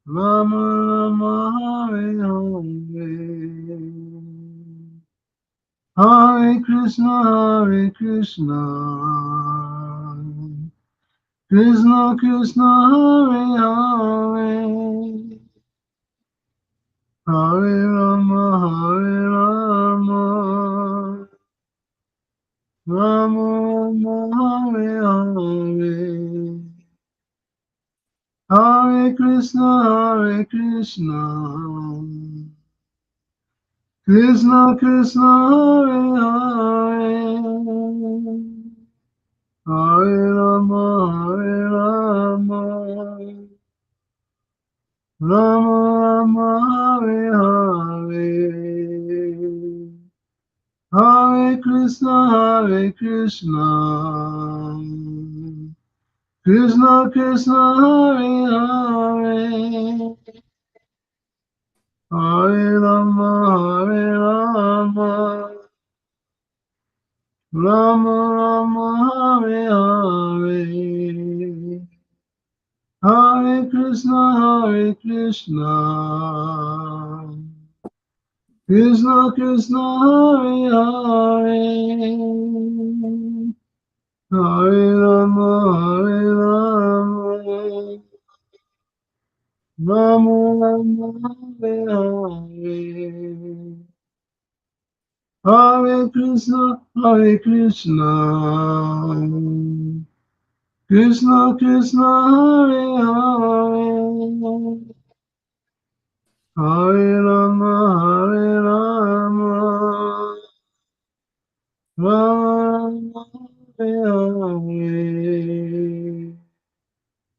Rama Rama, Hare Hare, Hare Krishna, Hare Krishna, Krishna Krishna, Hare Hare, Hare Rama, Hare Rama, Rama Rama, Hare Hare, Hare Krishna, Hare Krishna, Krishna Krishna, Hare Hare, Hare Rama, Hare Rama, Rama Rama, Hare Hare, Hare Krishna, Hare Krishna, Krishna Krishna, Hare Hare, Hare Rama, Hare Rama, Rama Rama, Hare Hare, Hare Krishna, Hare Krishna, Krishna Krishna, Hare Hare, Hare Rama, Hare Rama, Rama Rama, Hare Hare, Hare Krishna, Hare Krishna, Krishna Krishna, Hare Hare, Hare Rama, Hare Rama, Rama Rama, Hare Hare,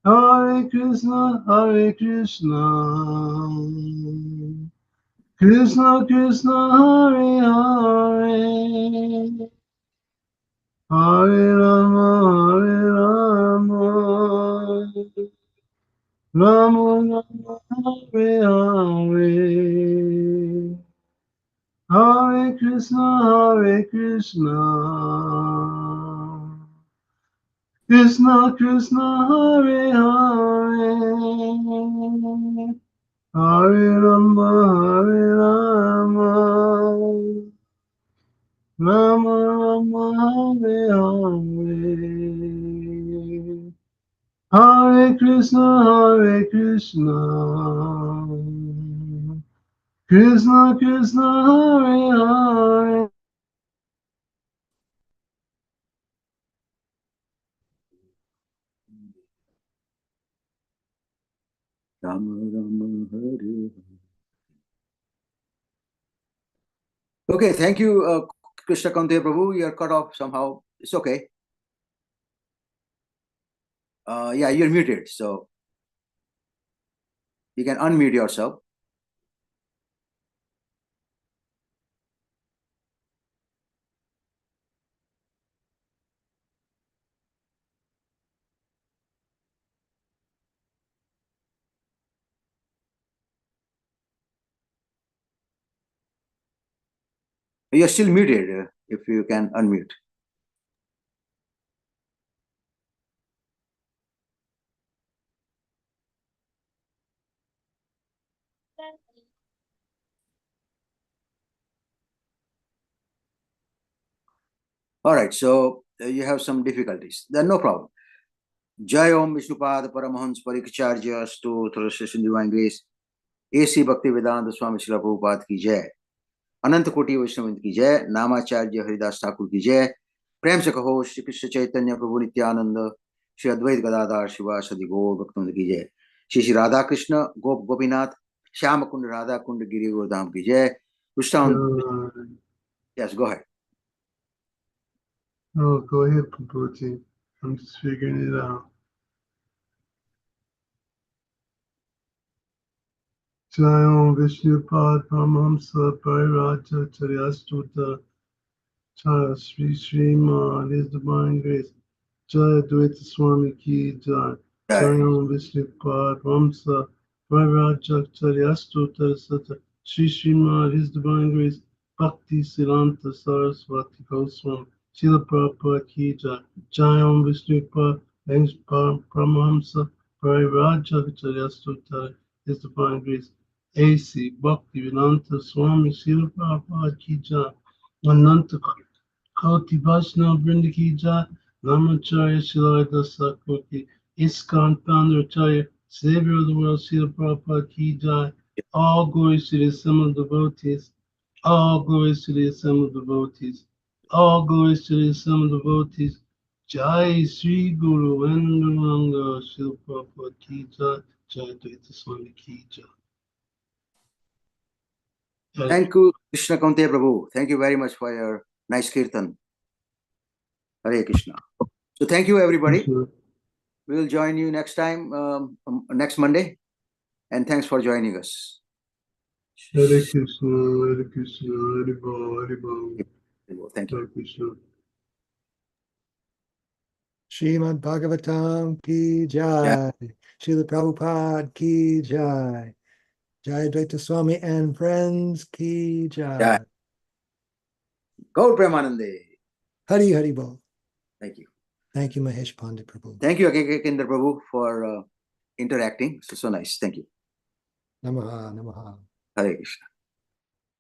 Hare Krishna, Hare Krishna, Krishna Krishna, Hare Hare, Hare Rama, Hare Rama, Rama Rama, Hare Hare, Hare Krishna, Hare Krishna, Krishna Krishna, Hare Hare, Hare Rama, Hare Rama, Rama Rama, Hare Hare, Hare Krishna, Hare Krishna, Krishna Krishna, Hare Hare. Rama Rama, Hare Hare. Okay, thank you, Krishna Kantaya Prabhu. You're cut off somehow. It's okay. Yeah, you're muted, so you can unmute yourself. You're still muted, if you can unmute. All right, so you have some difficulties. Then no problem. Jai Om Vishnupad Paramahans Parikacharya Astu Thursday Divine Grace AC Bhakti Vedanta Swami Srila Prabhupada की जय, अनंत कोटि वैष्णव की जय, नामाचार्य हरिदास ठाकुर की जय, प्रेम से कहो श्री कृष्ण चैतन्य प्रभु नित्यानंद, श्री अद्वैत गदाधर शिवासदि गौर भक्तवृंद की जय, श्री श्री राधा कृष्ण गोप गोपीनाथ श्याम कुंड राधा कुंड गिरि गोधाम की जय. Yes, go ahead. Oh, go ahead, Prabhuji. I'm just figuring it out. Jai Vishnupad Paramahamsa Pariraja Charyastuta Chara Sri Srimad His Divine Grace Jayadvaita Swami Ki Jai Jai Vishnupad Paramahamsa Pariraja Charyastuta Sata Sri Srimad His Divine Grace Bhakti Siddhanta Saraswati Goswami Srila Prabhupada Ki Jai Jai Vishnupad Paramahamsa Pariraja Charyastuta His Divine Grace AC Bhakti Vedanta Swami Srila Prabhupada Ki Jai Ananta Koti Vaishnava Vrinda Ki Jai Namacharya Shilayada Sakur Ki ISKCON Founder Acharya Savior of the World Srila Prabhupada Ki Jai. All glories to the assembled devotees. All glories to the assembled devotees. All glories to the assembled devotees. Jai Sri Guru Venduranga Srila Prabhupada Ki Jai. Jayadvaita Swami Ki Jai. Thank you, Krishna Kaunteya Prabhu. Thank you very much for your nice kirtan. Hare Krishna. So thank you, everybody. We will join you next time, next Monday. And thanks for joining us. Hare Krishna, Hare Krishna, Hare Bol, Hare Bol. Thank you. Hare Krishna. Srimad Bhagavatam ki jai. Srila Prabhupada ki jai. Jayadvaita Swami and friends ki jai. Jai. Gaur Premanande. Hari Hari Bol. Thank you. Thank you, Mahesh Pandit Prabhu. Thank you, Kendra Prabhu, for interacting. So nice. Thank you. Namaha, Namaha. Hare Krishna.